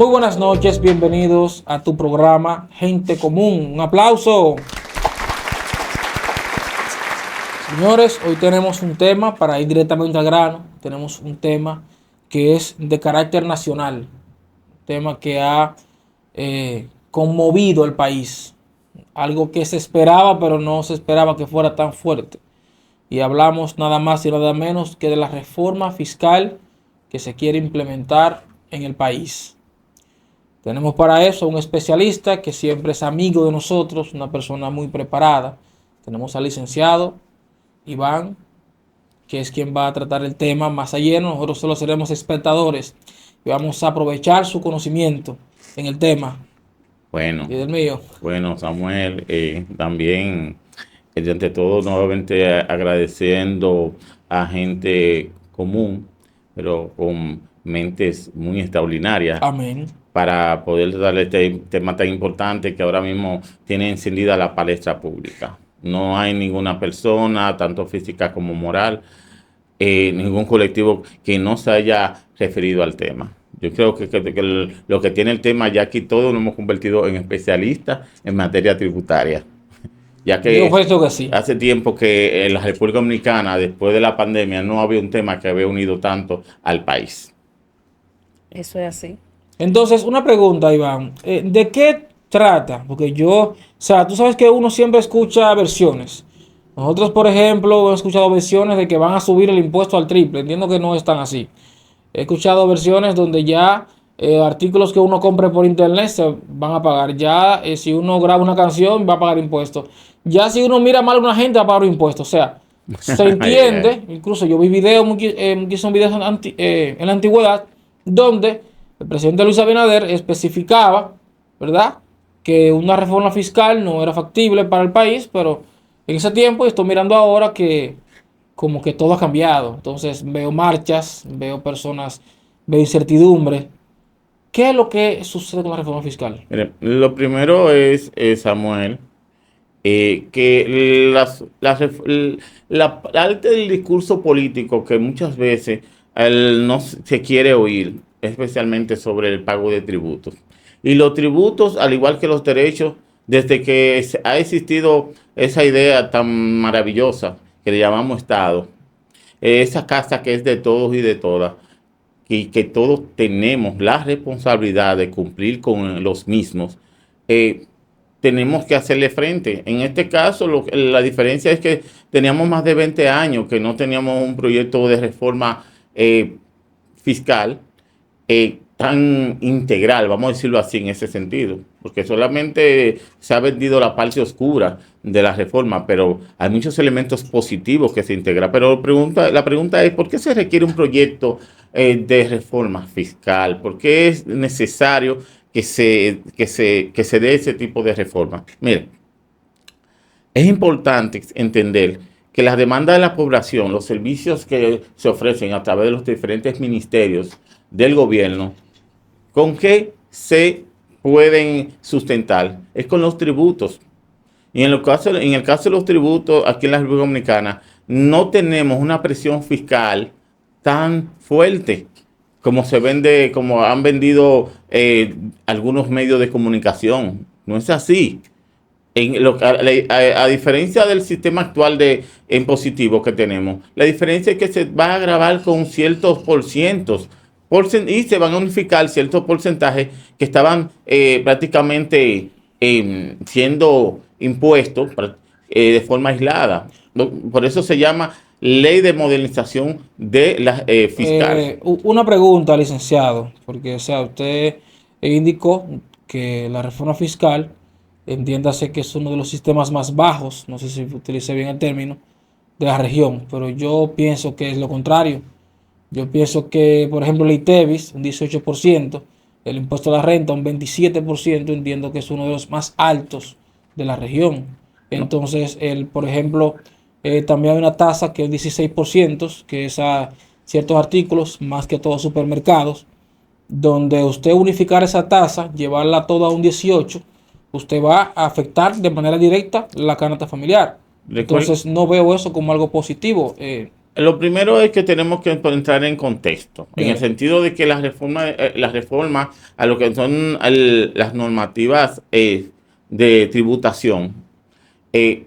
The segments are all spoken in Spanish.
Muy buenas noches, bienvenidos a tu programa Gente Común. Un aplauso. Señores, hoy tenemos un tema, para ir directamente al grano, tenemos un tema que es de carácter nacional, un tema que ha conmovido el país, algo que se esperaba, pero no se esperaba que fuera tan fuerte. Y hablamos nada más y nada menos que de la reforma fiscal que se quiere implementar en el país. Tenemos para eso un especialista que siempre es amigo de nosotros, una persona muy preparada. Tenemos al licenciado Iván, que es quien va a tratar el tema más a lleno. Nosotros solo seremos espectadores y vamos a aprovechar su conocimiento en el tema. Bueno, Y del mío. bueno, Samuel, también, ante todo, nuevamente agradeciendo a gente común, pero con mentes muy extraordinarias, Amén. para poder darle este tema tan importante que ahora mismo tiene encendida la palestra pública. No hay ninguna persona, tanto física como moral, ningún colectivo que no se haya referido al tema. Yo creo que lo que tiene el tema, ya aquí todos nos hemos convertido en especialistas en materia tributaria. Ya Yo que pienso que sí. hace tiempo que en la República Dominicana, después de la pandemia, no había un tema que había unido tanto al país. Eso es así. Entonces, una pregunta, Iván. ¿De qué trata? Porque tú sabes que uno siempre escucha versiones. Nosotros, por ejemplo, hemos escuchado versiones de que van a subir el impuesto al triple. Entiendo que no es tan así. He escuchado versiones donde ya artículos que uno compre por internet se van a pagar. Ya si uno graba una canción va a pagar impuestos. Ya si uno mira mal a una gente va a pagar impuestos. O sea, se entiende. Incluso yo vi videos, muchísimos videos en la antigüedad donde el presidente Luis Abinader especificaba, ¿verdad?, que una reforma fiscal no era factible para el país, pero en ese tiempo, y estoy mirando ahora que como que todo ha cambiado. Entonces veo marchas, veo personas, veo incertidumbre. ¿Qué es lo que sucede con la reforma fiscal? Mire, lo primero es, Samuel, que la parte del discurso político que muchas veces no se quiere oír, especialmente sobre el pago de tributos. Y los tributos, al igual que los derechos, desde que ha existido esa idea tan maravillosa que le llamamos Estado, esa casa que es de todos y de todas, y que todos tenemos la responsabilidad de cumplir con los mismos, tenemos que hacerle frente. En este caso, la diferencia es que teníamos más de 20 años que no teníamos un proyecto de reforma fiscal tan integral, vamos a decirlo así, en ese sentido, porque solamente se ha vendido la parte oscura de la reforma, pero hay muchos elementos positivos que se integran. Pero la pregunta es, ¿por qué se requiere un proyecto de reforma fiscal? ¿Por qué es necesario que se dé ese tipo de reforma? Mire, es importante entender que las demandas de la población, los servicios que se ofrecen a través de los diferentes ministerios del gobierno, ¿con qué se pueden sustentar? Es con los tributos. Y en el caso de los tributos, aquí en la República Dominicana, no tenemos una presión fiscal tan fuerte como han vendido algunos medios de comunicación. No es así. A diferencia del sistema actual de impositivo que tenemos, la diferencia es que se va a grabar con ciertos porcientos y se van a unificar ciertos porcentajes que estaban prácticamente siendo impuestos de forma aislada. Por eso se llama Ley de Modernización de la Fiscal. Una pregunta, licenciado, porque usted indicó que la reforma fiscal, entiéndase que es uno de los sistemas más bajos, no sé si utilice bien el término, de la región, pero yo pienso que es lo contrario. Yo pienso que, por ejemplo, el ITEVIS, un 18%, el impuesto a la renta, un 27%, entiendo que es uno de los más altos de la región. Entonces, por ejemplo, también hay una tasa que es 16%, que es a ciertos artículos, más que todos supermercados, donde usted unificar esa tasa, llevarla toda a un 18%, usted va a afectar de manera directa la canasta familiar. Entonces, no veo eso como algo positivo. Lo primero es que tenemos que entrar en contexto, en Bien. el sentido de que las reformas a lo que son las normativas de tributación, eh,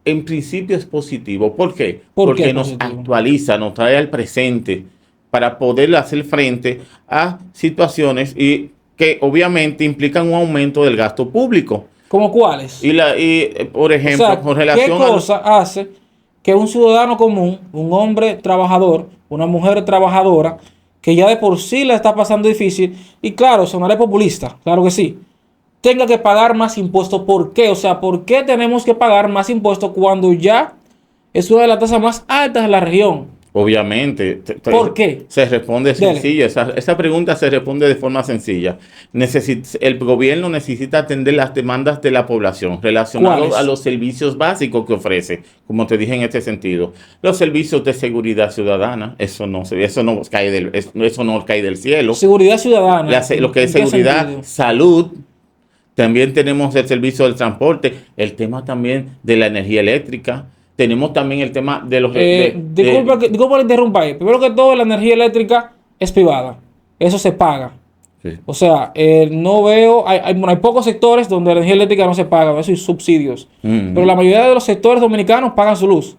en principio es positivo. ¿Por qué? ¿Por qué es Porque nos positivo? actualiza, nos trae al presente para poder hacer frente a situaciones que obviamente implican un aumento del gasto público. ¿Cómo cuáles? Por O ejemplo, sea, con ¿qué relación a los... cosa hace que un ciudadano común, un hombre trabajador, una mujer trabajadora, que ya de por sí la está pasando difícil, y claro, sonaré populista, claro que sí, tenga que pagar más impuestos? ¿Por qué? O sea, ¿por qué tenemos que pagar más impuestos cuando ya es una de las tasas más altas de la región? Obviamente, ¿Por qué? se responde Dele. sencilla. Esa pregunta se responde de forma sencilla. El gobierno necesita atender las demandas de la población relacionadas a ¿Cuáles? los servicios básicos que ofrece, como te dije en este sentido. Los servicios de seguridad ciudadana, eso no cae eso no cae del cielo. Seguridad ciudadana. Lo que es ¿En qué seguridad, sentido? salud. También tenemos el servicio del transporte, el tema también de la energía eléctrica. Tenemos también el tema de los... Disculpa que interrumpa ahí. Primero que todo, la energía eléctrica es privada. Eso se paga. Sí. O sea, no veo, bueno, hay pocos sectores donde la energía eléctrica no se paga, eso hay subsidios. Pero la mayoría de los sectores dominicanos pagan su luz.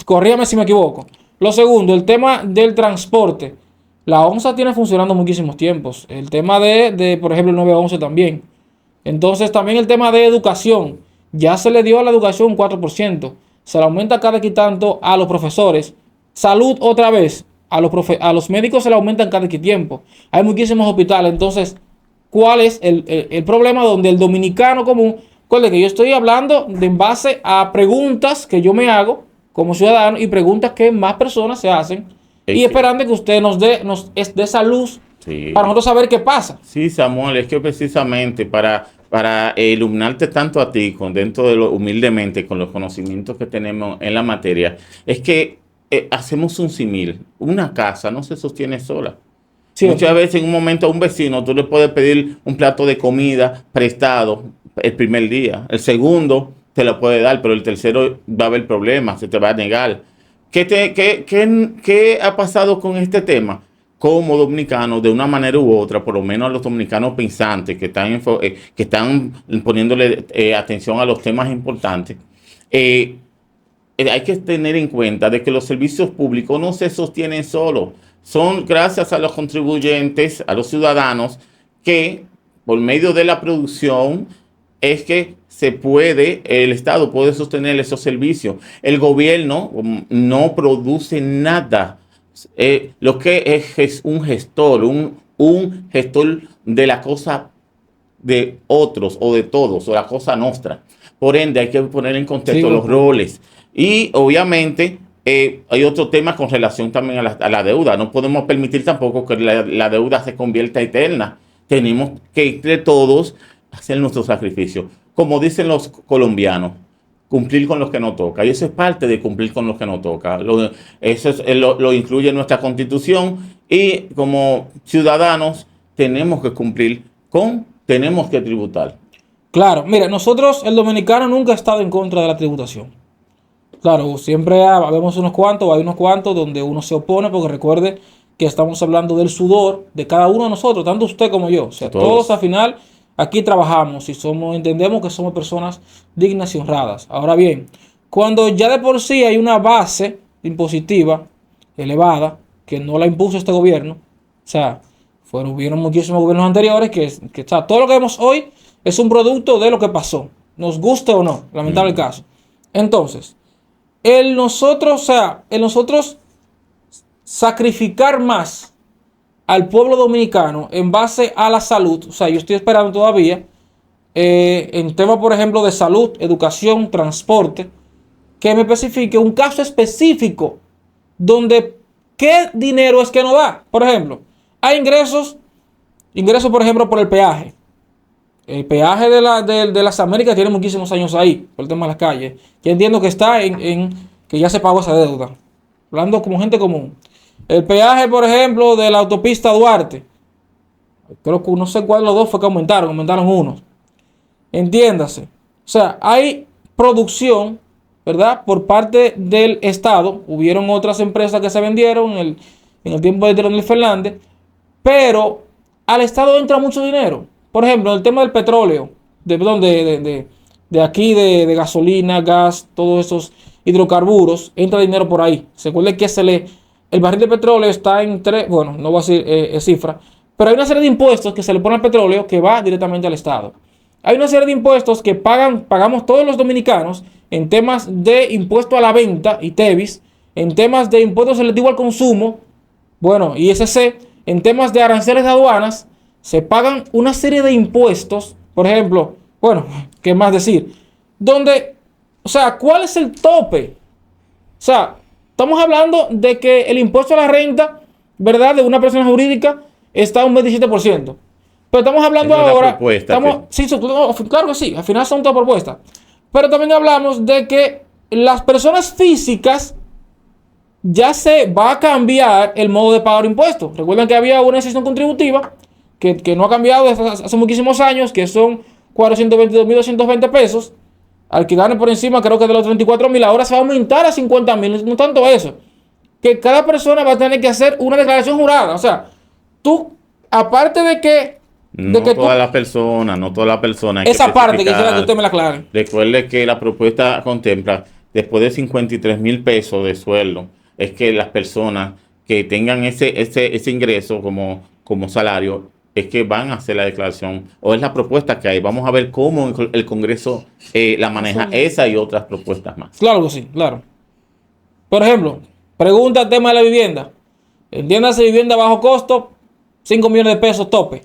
Corríame si me equivoco. Lo segundo, el tema del transporte. La ONSA tiene funcionando muchísimos tiempos. El tema por ejemplo, el 911 también. Entonces, también el tema de educación. Ya se le dio a la educación un 4%. Se le aumenta cada X tanto a los profesores. Salud otra vez. A los médicos se le aumentan cada X tiempo. Hay muchísimos hospitales. Entonces, ¿cuál es el problema donde el dominicano común? Recuerde que yo estoy hablando en base a preguntas que yo me hago como ciudadano y preguntas que más personas se hacen y Sí. esperando que usted nos dé esa luz Sí. para nosotros saber qué pasa. Sí, Samuel, es que precisamente para iluminarte tanto a ti, dentro de lo humildemente, con los conocimientos que tenemos en la materia, es que hacemos un símil. Una casa no se sostiene sola. ¿Cierto? Muchas veces en un momento a un vecino tú le puedes pedir un plato de comida prestado el primer día. El segundo te lo puede dar, pero el tercero va a haber problemas, se te va a negar. ¿Qué ha pasado con este tema? Como dominicanos, de una manera u otra, por lo menos los dominicanos pensantes que están poniéndole atención a los temas importantes, eh, hay que tener en cuenta de que los servicios públicos no se sostienen solos. Son gracias a los contribuyentes, a los ciudadanos, que por medio de la producción es que el Estado puede sostener esos servicios. El gobierno no produce nada. Lo que es un gestor, un gestor de la cosa de otros o de todos, o la cosa nuestra. Por ende, hay que poner en contexto Sí, los roles. Y obviamente hay otro tema con relación también a la deuda. No podemos permitir tampoco que la deuda se convierta eterna. Tenemos que entre todos hacer nuestro sacrificio. Como dicen los colombianos, cumplir con los que nos toca. Y eso es parte de cumplir con los que nos toca. Lo incluye nuestra constitución y como ciudadanos tenemos que tenemos que tributar. Claro, mira, nosotros, el dominicano nunca ha estado en contra de la tributación. Claro, siempre vemos hay unos cuantos donde uno se opone, porque recuerde que estamos hablando del sudor de cada uno de nosotros, tanto usted como yo. O sea, todos al final aquí trabajamos y entendemos que somos personas dignas y honradas. Ahora bien, cuando ya de por sí hay una base impositiva elevada, que no la impuso este gobierno, o sea, hubieron muchísimos gobiernos anteriores o sea, todo lo que vemos hoy es un producto de lo que pasó, nos guste o no, lamentable el caso. Entonces, el nosotros sacrificar más al pueblo dominicano en base a la salud, o sea, yo estoy esperando todavía en temas, por ejemplo, de salud, educación, transporte, que me especifique un caso específico donde qué dinero es que no da. Por ejemplo, hay ingresos, por ejemplo, por el peaje. El peaje de las Américas tiene muchísimos años ahí, por el tema de las calles. Yo entiendo que está que ya se pagó esa deuda. Hablando como gente común. El peaje, por ejemplo, de la autopista Duarte. Creo que no sé cuál de los dos fue que aumentaron unos. Entiéndase. O sea, hay producción ¿verdad? Por parte del Estado. Hubieron otras empresas que se vendieron en el tiempo de Leonel Fernández, pero al Estado entra mucho dinero. Por ejemplo, en el tema del petróleo, de aquí, de gasolina, gas, todos esos hidrocarburos, entra dinero por ahí. Se acuerda que el barril de petróleo está en bueno, no voy a decir cifra, pero hay una serie de impuestos que se le ponen al petróleo que va directamente al Estado. Hay una serie de impuestos que pagamos todos los dominicanos en temas de impuesto a la venta y TEBIS, en temas de impuesto selectivo al consumo, bueno, ISC, en temas de aranceles de aduanas, se pagan una serie de impuestos, por ejemplo, bueno, ¿qué más decir? Donde, o sea, ¿cuál es el tope? O sea, estamos hablando de que el impuesto a la renta, ¿verdad?, de una persona jurídica está a un 27%. Pero estamos hablando ahora. Sí, claro que sí, al final son todas propuestas. Pero también hablamos de que las personas físicas ya se va a cambiar el modo de pagar impuestos. Recuerden que había una exención contributiva que no ha cambiado desde hace muchísimos años, que son 422.220 pesos. Al que gane por encima, creo que de los 34.000, ahora se va a aumentar a 50.000. No tanto eso, que cada persona va a tener que hacer una declaración jurada. O sea, tú, aparte de que no todas las personas. Esa parte quisiera que usted me la aclare. Recuerde que la propuesta contempla, después de 53.000 pesos de sueldo, es que las personas que tengan ese ingreso como salario, es que van a hacer la declaración, o es la propuesta que hay. Vamos a ver cómo el Congreso la maneja, esa y otras propuestas más. Claro que sí, claro. Por ejemplo, pregunta el tema de la vivienda. Entiéndase, vivienda bajo costo, 5 millones de pesos tope.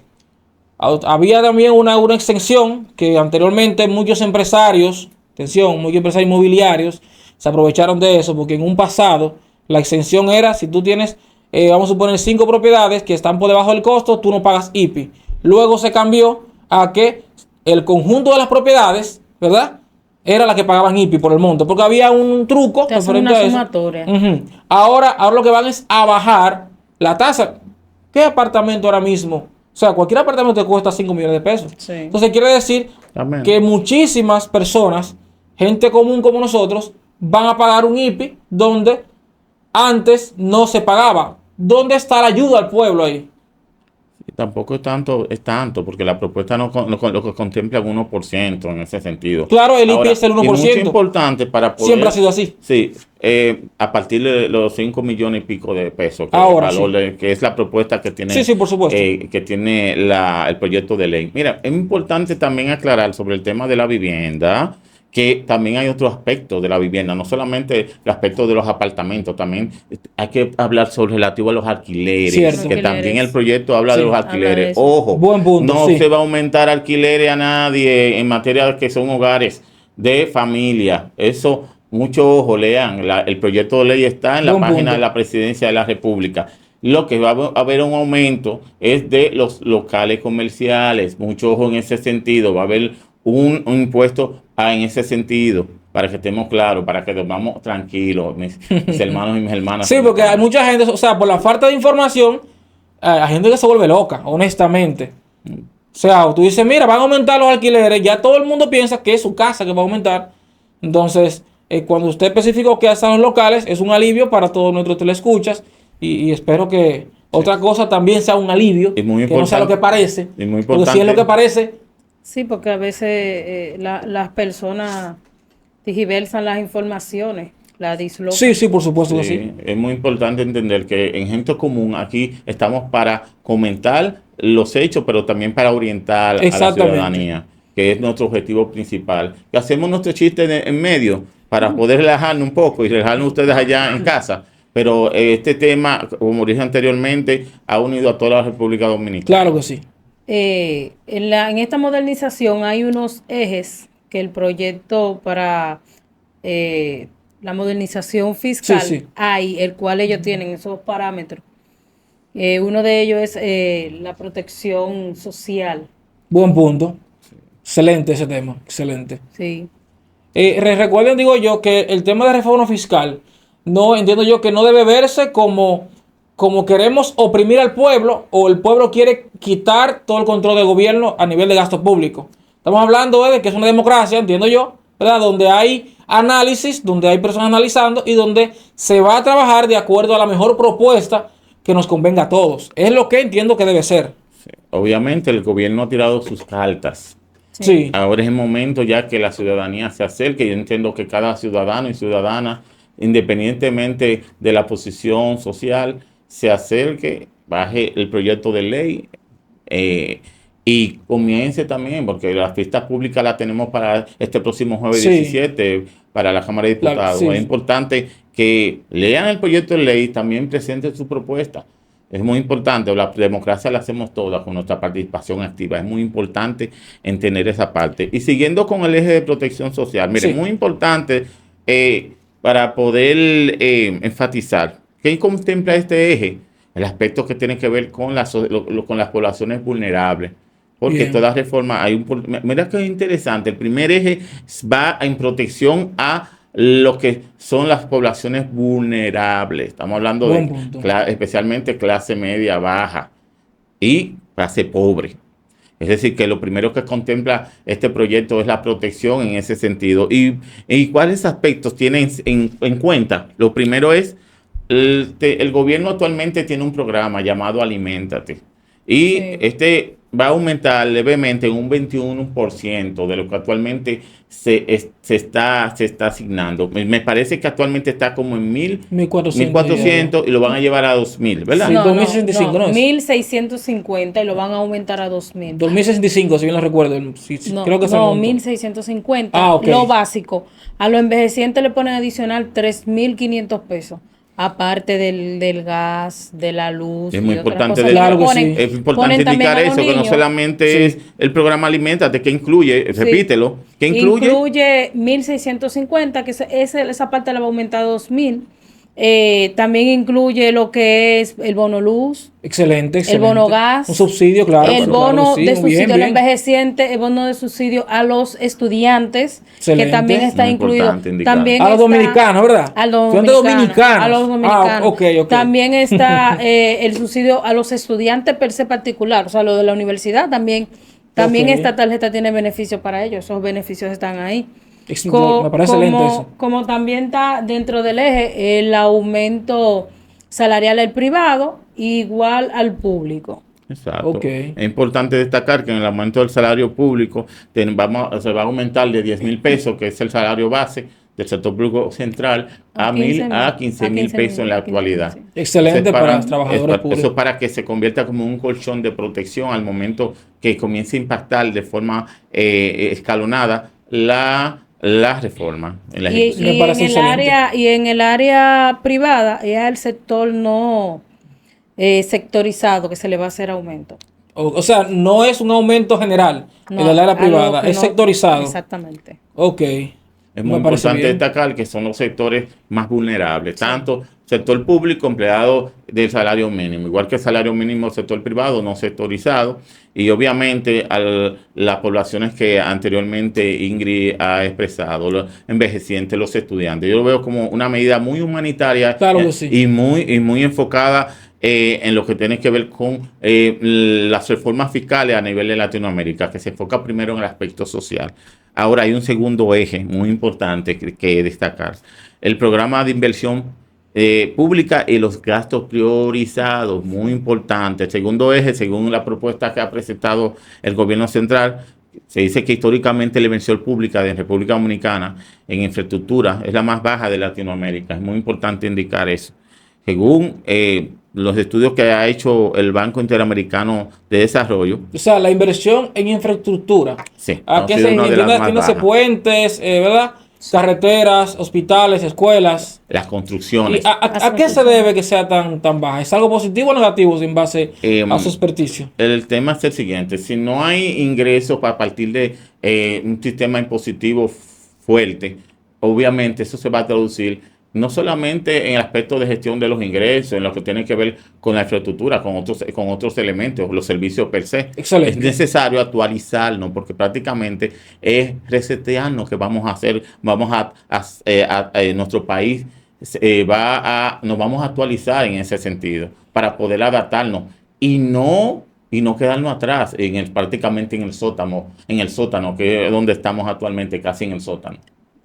Había también una exención que anteriormente muchos empresarios inmobiliarios se aprovecharon de eso, porque en un pasado la exención era, si tú tienes, vamos a suponer, 5 propiedades que están por debajo del costo, tú no pagas IPI. Luego se cambió a que el conjunto de las propiedades, ¿verdad?, era la que pagaban IPI por el monto, porque había un truco referente a eso. Ahora lo que van es a bajar la tasa. ¿Qué apartamento ahora mismo? O sea, cualquier apartamento te cuesta 5 millones de pesos. Sí. Entonces quiere decir Amén. que muchísimas personas, gente común como nosotros, van a pagar un IPI donde antes no se pagaba. ¿Dónde está la ayuda al pueblo ahí? Tampoco es tanto, porque la propuesta lo que contempla un 1% en ese sentido. Claro, el IPI es el 1%. Es muy importante para poder... Siempre ha sido así. Sí, a partir de los 5 millones y pico de pesos, Ahora que es la propuesta que tiene, sí, por supuesto, que tiene el proyecto de ley. Mira, es importante también aclarar sobre el tema de la vivienda, que también hay otro aspecto de la vivienda, no solamente el aspecto de los apartamentos, también hay que hablar sobre relativo a los alquileres, Cierto. También el proyecto habla de los alquileres. Ojo, buen punto, no se va a aumentar alquileres a nadie en materia de que son hogares de familia. Eso, mucho ojo, lean, el proyecto de ley está en la página de la Presidencia de la República. Lo que va a haber un aumento es de los locales comerciales, mucho ojo en ese sentido, va a haber un impuesto en ese sentido, para que estemos claros, para que dormamos tranquilos, mis hermanos y mis hermanas. Sí, porque hay mucha gente, o sea, por la falta de información, hay gente que se vuelve loca, honestamente. O sea, tú dices, mira, van a aumentar los alquileres, ya todo el mundo piensa que es su casa que va a aumentar. Entonces, cuando usted especificó que hacen los locales, es un alivio para todos nuestros telescuchas, y espero que otra cosa también sea un alivio, que no sea lo que parece. Y muy porque si es lo que parece... Sí, porque a veces las personas tergiversan las informaciones, las dislocan. Sí, por supuesto que sí. Es muy importante entender que en Gente Común aquí estamos para comentar los hechos, pero también para orientar a la ciudadanía, que es nuestro objetivo principal. Que hacemos nuestro chiste en medio para poder relajarnos un poco y relajarnos ustedes allá en casa. Pero este tema, como dije anteriormente, ha unido a toda la República Dominicana. Claro que sí. En esta modernización hay unos ejes que el proyecto para la modernización fiscal hay, el cual ellos tienen esos parámetros. Uno de ellos es la protección social. Buen punto. Excelente ese tema, excelente. Sí. Recuerden, digo yo, que el tema de reforma fiscal, no entiendo yo que no debe verse como queremos oprimir al pueblo o el pueblo quiere quitar todo el control del gobierno a nivel de gasto público. Estamos hablando de que es una democracia, entiendo yo, ¿verdad?, donde hay análisis, donde hay personas analizando y donde se va a trabajar de acuerdo a la mejor propuesta que nos convenga a todos. Es lo que entiendo que debe ser. Sí. Obviamente el gobierno ha tirado sus cartas. Sí. Ahora es el momento ya que la ciudadanía se acerque. Yo entiendo que cada ciudadano y ciudadana, independientemente de la posición social, se acerque, baje el proyecto de ley y comience también, porque la fiesta pública la tenemos para este próximo jueves 17 para la Cámara de Diputados. Es importante que lean el proyecto de ley y también presenten su propuesta. Es muy importante, la democracia la hacemos toda con nuestra participación activa. Es muy importante entender esa parte. Y siguiendo con el eje de protección social, mire, muy importante para poder enfatizar, ¿qué contempla este eje? El aspecto que tiene que ver con las poblaciones vulnerables. Porque toda reforma hay mira que es interesante. El primer eje va en protección a lo que son las poblaciones vulnerables. Estamos hablando de especialmente clase media, baja y clase pobre. Es decir, que lo primero que contempla este proyecto es la protección en ese sentido. ¿Y cuáles aspectos tienen en cuenta? Lo primero es, el gobierno actualmente tiene un programa llamado Aliméntate. Y este va a aumentar levemente en un 21% de lo que actualmente se está asignando. Me parece que actualmente está como en 1.400 y lo van a llevar a 2.000, ¿verdad? Sí, 2.065, ¿no? 1.650 y lo van a aumentar a 2.000. 2.065, si bien lo recuerdo. Sí, no, creo que no, 1.650. Lo básico. A los envejecientes le ponen adicional 3.500 pesos. Aparte del gas, de la luz. Es muy importante, es importante indicar eso, que no solamente es el programa Aliméntate, que incluye, repítelo, que incluye 1.650, que esa parte la va a aumentar a 2.000. También incluye lo que es el bono luz. Excelente. El bono gas. Un subsidio, claro. El bono de subsidio al envejeciente, el bono de subsidio a los estudiantes, que también está incluido. También a los dominicanos, ¿verdad? A los dominicanos. Okay. También está el subsidio a los estudiantes per se particular, o sea, lo de la universidad también. También esta tarjeta tiene beneficios para ellos, esos beneficios están ahí. Me parece excelente eso. Como también está dentro del eje el aumento salarial al privado igual al público. Exacto. Es importante destacar que en el aumento del salario público se va a aumentar de 10.000 pesos, que es el salario base del sector público central, a 15.000 pesos en la actualidad. Sí. Excelente para los trabajadores públicos. Eso para que se convierta como un colchón de protección al momento que comience a impactar de forma escalonada la reforma en la ejecución. Y en el área privada es el sector no sectorizado que se le va a hacer aumento. O sea, no es un aumento general en el área privada, es sectorizado. Exactamente. Ok. Es muy importante destacar que son los sectores más vulnerables, tanto sector público, empleado del salario mínimo, igual que el salario mínimo sector privado, no sectorizado, y obviamente las poblaciones que anteriormente Ingrid ha expresado, los envejecientes, los estudiantes. Yo lo veo como una medida muy humanitaria y muy enfocada en lo que tiene que ver con las reformas fiscales a nivel de Latinoamérica, que se enfoca primero en el aspecto social. Ahora hay un segundo eje muy importante que destacar. El programa de inversión pública y los gastos priorizados, muy importante. El segundo eje, según la propuesta que ha presentado el gobierno central, se dice que históricamente la inversión pública de República Dominicana en infraestructura es la más baja de Latinoamérica. Es muy importante indicar eso. Según los estudios que ha hecho el Banco Interamericano de Desarrollo. O sea, la inversión en infraestructura. Sí. Aquí se entiende puentes, ¿verdad? Carreteras, hospitales, escuelas. Las construcciones. ¿A qué se debe que sea tan baja? ¿Es algo positivo o negativo en base a su experticio? El tema es el siguiente. Si no hay ingresos a partir de un sistema impositivo fuerte, obviamente eso se va a traducir no solamente en el aspecto de gestión de los ingresos, en lo que tiene que ver con la infraestructura, con otros elementos, los servicios per se. Excelente. Es necesario actualizarnos porque prácticamente es resetearnos que vamos a hacer, nuestro país nos vamos a actualizar en ese sentido para poder adaptarnos y no quedarnos atrás prácticamente en el sótano, que es donde estamos actualmente, casi en el sótano.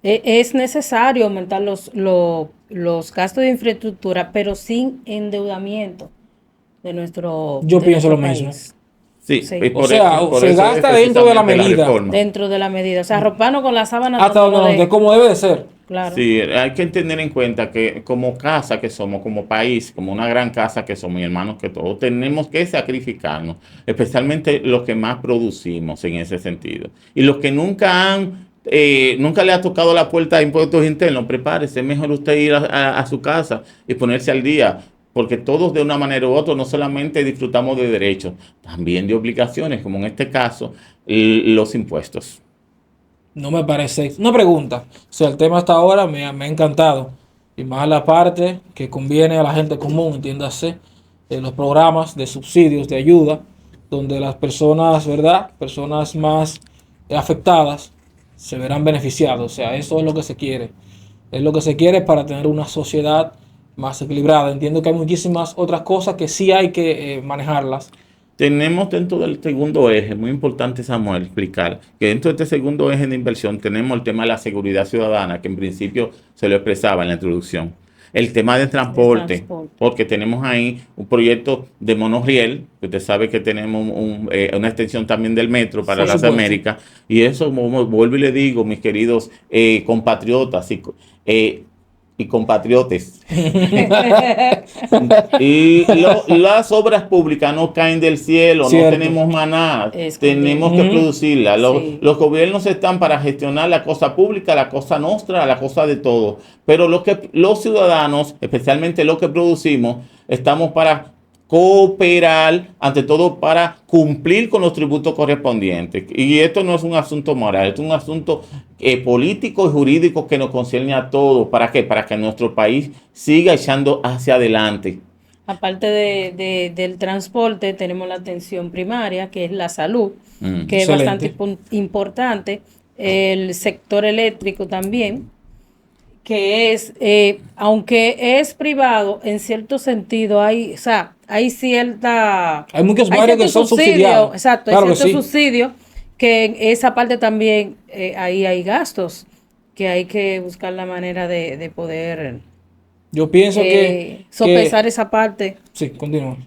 Es necesario aumentar los gastos de infraestructura, pero sin endeudamiento Yo de pienso nuestro lo país. mismo. Sí, Sí. y por O sea, eso- por se eso es gasta dentro de la precisamente medida. reforma. Dentro de la medida. O sea, arroparnos con la sábana Hasta donde nos dé, como debe de ser. Claro. Sí, hay que tener en cuenta que como casa que somos, como país, como una gran casa que somos, y hermanos que todos, tenemos que sacrificarnos, especialmente los que más producimos en ese sentido. Y los que nunca le ha tocado la puerta de impuestos internos, prepárese, es mejor usted ir a su casa y ponerse al día, porque todos de una manera u otra no solamente disfrutamos de derechos, también de obligaciones, como en este caso, los impuestos. No me parece. Una pregunta. O sea, el tema hasta ahora me ha encantado. Y más la parte que conviene a la gente común, entiéndase, los programas de subsidios, de ayuda, donde las personas, ¿verdad? Personas más afectadas se verán beneficiadas. O sea, eso es lo que se quiere. Es lo que se quiere para tener una sociedad más equilibrada. Entiendo que hay muchísimas otras cosas que sí hay que manejarlas. Tenemos dentro del segundo eje, muy importante Samuel explicar, que dentro de este segundo eje de inversión tenemos el tema de la seguridad ciudadana, que en principio se lo expresaba en la introducción. El tema del transporte, porque tenemos ahí un proyecto de monorriel, que usted sabe que tenemos una extensión también del metro para Por las supuesto. Américas, y eso, como vuelvo y le digo, mis queridos compatriotas y compatriotes, las obras públicas no caen del cielo, Cierto. no tenemos maná, Es tenemos que correcto. producirla. Sí. Los gobiernos están para gestionar la cosa pública, la cosa nuestra, la cosa de todo. Pero los ciudadanos, especialmente los que producimos, estamos para cooperar, ante todo para cumplir con los tributos correspondientes. Y esto no es un asunto moral, es un asunto político y jurídico que nos concierne a todos. ¿Para qué? Para que nuestro país siga echando hacia adelante. Aparte del transporte, tenemos la atención primaria, que es la salud, que es Excelente. bastante importante. El sector eléctrico también, que es, aunque es privado, en cierto sentido hay cierta... Hay muchos barrios que cierto son subsidio, subsidiados. exacto, Claro hay que cierto sí. subsidio, que en esa parte también ahí hay gastos, que hay que buscar la manera de poder Yo pienso sopesar esa parte. Sí, continúa.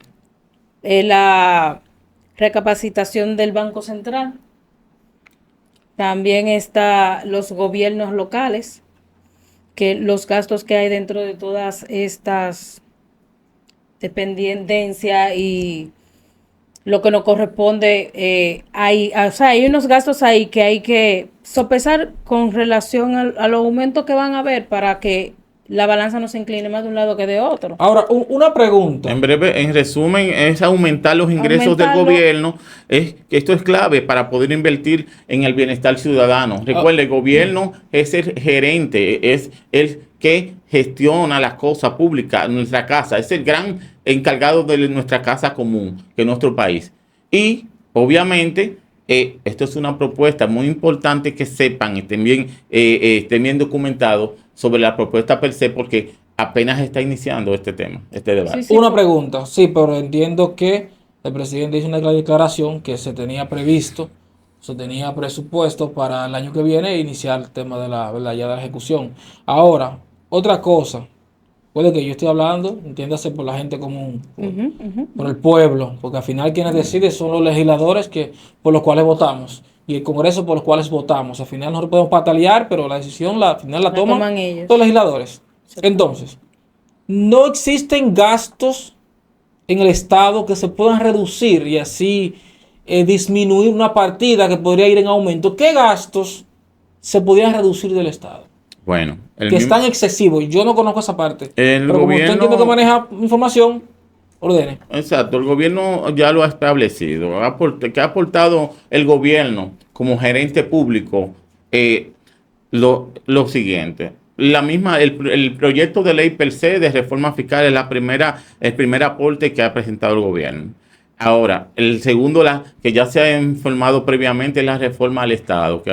La recapacitación del Banco Central. También está los gobiernos locales, que los gastos que hay dentro de todas estas dependencias y lo que nos corresponde, hay unos gastos ahí que hay que sopesar con relación a los aumentos que van a haber para que la balanza no se incline más de un lado que de otro. Ahora, una pregunta. En breve, en resumen, es aumentar los ingresos del gobierno. Esto es clave para poder invertir en el bienestar ciudadano. Recuerde, el gobierno es el gerente, es el que gestiona las cosas públicas, nuestra casa, es el gran encargado de nuestra casa común, que es nuestro país. Y, obviamente, esto es una propuesta muy importante que sepan y estén bien documentados sobre la propuesta per se, porque apenas está iniciando este tema, este debate. Sí, Una pregunta, sí, pero entiendo que el presidente hizo una declaración que se tenía previsto, se tenía presupuesto para el año que viene iniciar el tema de ya de la ejecución. Ahora, otra cosa, puede que yo esté hablando, entiéndase por la gente común, por el pueblo, porque al final quienes deciden son los legisladores por los cuales votamos y el Congreso por los cuales votamos. Al final nosotros podemos patalear, pero la decisión al final la toman ellos. los legisladores. Entonces, no existen gastos en el Estado que se puedan reducir y así disminuir una partida que podría ir en aumento. ¿Qué gastos se podrían reducir del Estado? Bueno, Que están excesivos. Yo no conozco esa parte. Pero como usted gobierno- entiende que maneja información, ordene. Exacto, el gobierno ya lo ha establecido. ¿Qué ha aportado el gobierno como gerente público? Lo siguiente. El proyecto de ley per se de reforma fiscal es el primer aporte que ha presentado el gobierno. Ahora, el segundo, que ya se ha informado previamente, es la reforma al Estado, que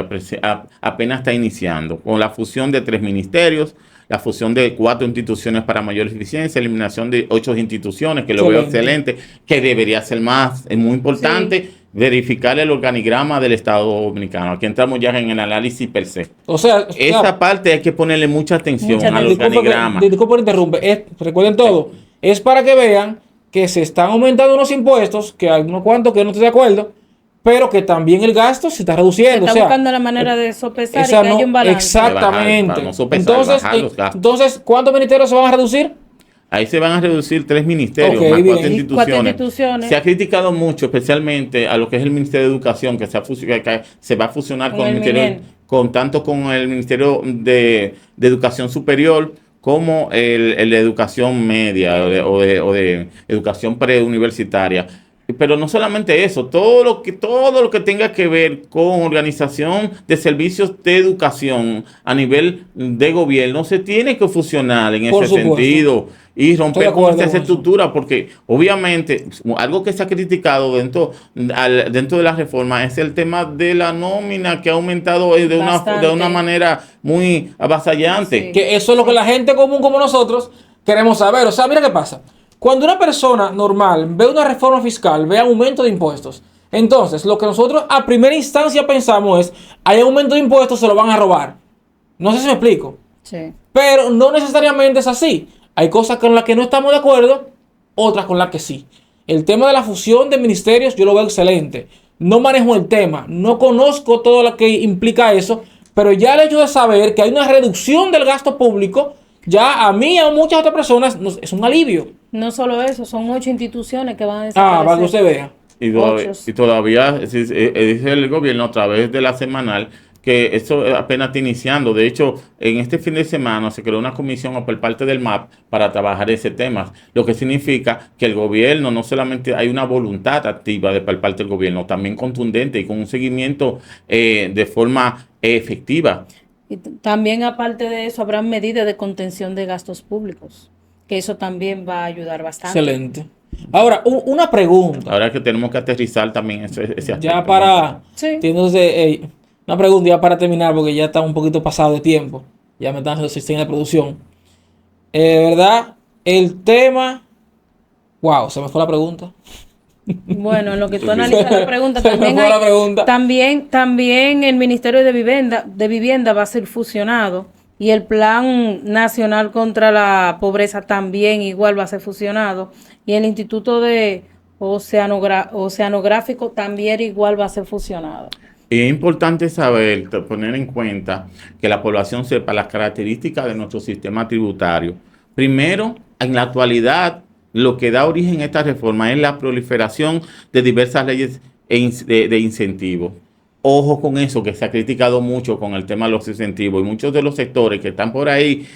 apenas está iniciando, con la fusión de 3 ministerios, la fusión de 4 instituciones para mayor eficiencia, eliminación de 8 instituciones, que lo veo excelente, que debería ser más, es muy importante. verificar el organigrama del Estado Dominicano. Aquí entramos ya en el análisis per se. O sea, Esa parte hay que ponerle mucha atención al disculpe organigrama. disculpe que interrumpe. Recuerden todo. Es para que vean que se están aumentando unos impuestos, que hay unos cuantos que no estoy de acuerdo, pero que también el gasto se está reduciendo. Se está buscando la manera de sopesar y que haya un balance. Exactamente. Para no sopesar, bajar los gastos. Entonces, ¿cuántos ministerios se van a reducir? Ahí se van a reducir 3 ministerios, Ok, más bien. 4 instituciones. Se ha criticado mucho, especialmente a lo que es el Ministerio de Educación, que se va a fusionar Con el MINED. tanto con el Ministerio de Educación Superior como el de Educación Media o de Educación Preuniversitaria. Pero no solamente eso, todo lo que tenga que ver con organización de servicios de educación a nivel de gobierno se tiene que fusionar en Por ese supuesto. sentido y romper Estoy de con acuerdo esa con estructura, porque obviamente algo que se ha criticado dentro de la reforma es el tema de la nómina, que ha aumentado de Bastante. una manera muy avasallante. Sí. Que eso es lo que la gente común como nosotros queremos saber. O sea, mira qué pasa. Cuando una persona normal ve una reforma fiscal, ve aumento de impuestos, entonces lo que nosotros a primera instancia pensamos es, hay aumento de impuestos, se lo van a robar. No sé si me explico. Sí. Pero no necesariamente es así. Hay cosas con las que no estamos de acuerdo, otras con las que sí. El tema de la fusión de ministerios yo lo veo excelente. No manejo el tema, no conozco todo lo que implica eso, pero ya el hecho de saber que hay una reducción del gasto público, ya a mí y a muchas otras personas es un alivio. No solo eso, son 8 instituciones que van a desaparecer. Para que usted vea. Ocho. Y todavía dice el gobierno a través de la semanal que esto apenas está iniciando. De hecho, en este fin de semana se creó una comisión por parte del MAP para trabajar ese tema, lo que significa que el gobierno no solamente hay una voluntad activa por parte del gobierno, también contundente y con un seguimiento de forma efectiva. Y también aparte de eso, habrá medidas de contención de gastos públicos, que eso también va a ayudar bastante. Excelente. Ahora, una pregunta. Ahora que tenemos que aterrizar también ese aspecto. Ya para... Sí. Entonces, una pregunta ya para terminar, porque ya está un poquito pasado de tiempo. Ya me están haciendo de producción. ¿Verdad? El tema... Wow, se me fue la pregunta. Bueno, en lo que tú analizas la pregunta, Se me también, fue la pregunta. también el Ministerio de Vivienda va a ser fusionado y el Plan Nacional contra la Pobreza también igual va a ser fusionado y el Instituto de Oceanográfico también igual va a ser fusionado. Y es importante saber, poner en cuenta que la población sepa las características de nuestro sistema tributario. Primero, en la actualidad, lo que da origen a esta reforma es la proliferación de diversas leyes de incentivos. Ojo con eso, que se ha criticado mucho con el tema de los incentivos y muchos de los sectores que están por ahí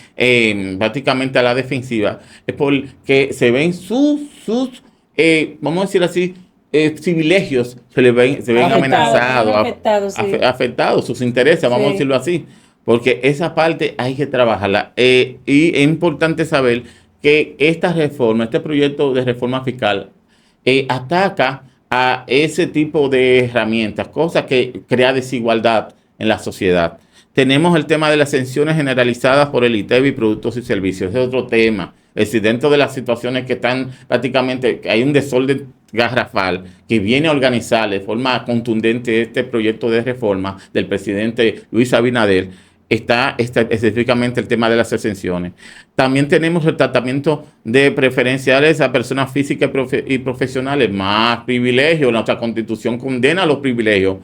prácticamente a la defensiva es porque se ven sus vamos a decir así, privilegios se ven amenazados, afectados sus intereses, vamos a decirlo así, porque esa parte hay que trabajarla. Y es importante saber que esta reforma, este proyecto de reforma fiscal, ataca a ese tipo de herramientas, cosas que crea desigualdad en la sociedad. Tenemos el tema de las exenciones generalizadas por el ITEVI, productos y servicios, ese es otro tema. Es decir, dentro de las situaciones que están prácticamente, hay un desorden garrafal que viene a organizar de forma contundente este proyecto de reforma del presidente Luis Abinader, está específicamente el tema de las exenciones. También tenemos el tratamiento de preferenciales a personas físicas y profesionales, más privilegios. Nuestra Constitución condena los privilegios,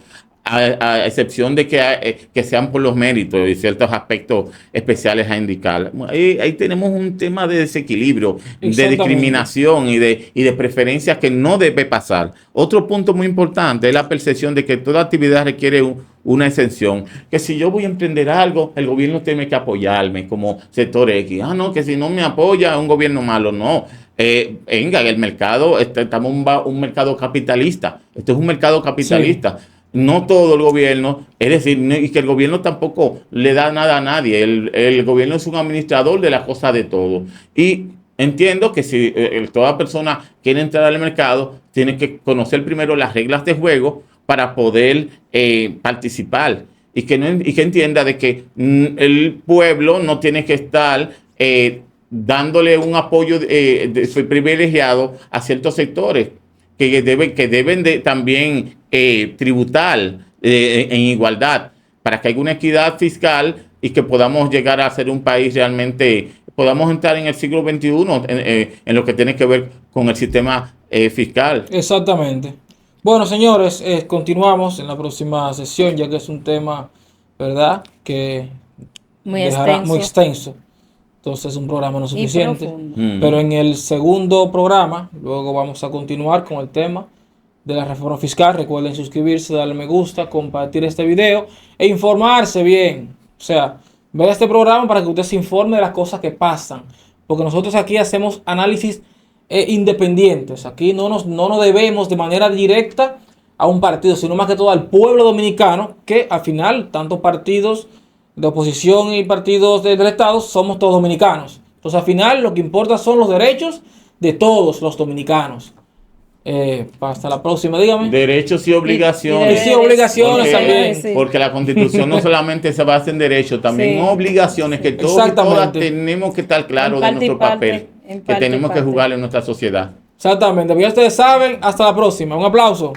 a excepción de que sean por los méritos y ciertos aspectos especiales a indicar. Ahí tenemos un tema de desequilibrio, de discriminación y de preferencias que no debe pasar. Otro punto muy importante es la percepción de que toda actividad requiere una exención, que si yo voy a emprender algo, el gobierno tiene que apoyarme como sector X. No, que si no me apoya es un gobierno malo. No, venga, el mercado, estamos en un mercado capitalista. Esto es un mercado capitalista. Sí. No todo el gobierno, es decir, y que el gobierno tampoco le da nada a nadie. El gobierno es un administrador de las cosas de todo. Y entiendo que si toda persona quiere entrar al mercado, tiene que conocer primero las reglas de juego para poder participar. Y que entienda de que el pueblo no tiene que estar dándole un apoyo privilegiado a ciertos sectores que deben de también tributal en igualdad, para que haya una equidad fiscal y que podamos llegar a ser un país realmente, podamos entrar en el siglo XXI en lo que tiene que ver con el sistema fiscal. Exactamente. Bueno, señores, continuamos en la próxima sesión, ya que es un tema, ¿verdad?, que dejará muy extenso. Entonces es un programa no suficiente. Pero en el segundo programa, luego vamos a continuar con el tema de la reforma fiscal. Recuerden suscribirse, darle me gusta, compartir este video e informarse bien. O sea, ver este programa para que usted se informe de las cosas que pasan. Porque nosotros aquí hacemos análisis independientes. Aquí no nos debemos de manera directa a un partido, sino más que todo al pueblo dominicano, que al final, tanto partidos de oposición y partidos del Estado, somos todos dominicanos. Entonces, al final, lo que importa son los derechos de todos los dominicanos. Hasta la próxima, dígame. Derechos y obligaciones. Sí, obligaciones también. Porque la Constitución no solamente se basa en derechos, también obligaciones que todos y todas tenemos que estar claros de nuestro papel que tenemos que jugar en nuestra sociedad. Exactamente. Ya ustedes saben. Hasta la próxima. Un aplauso.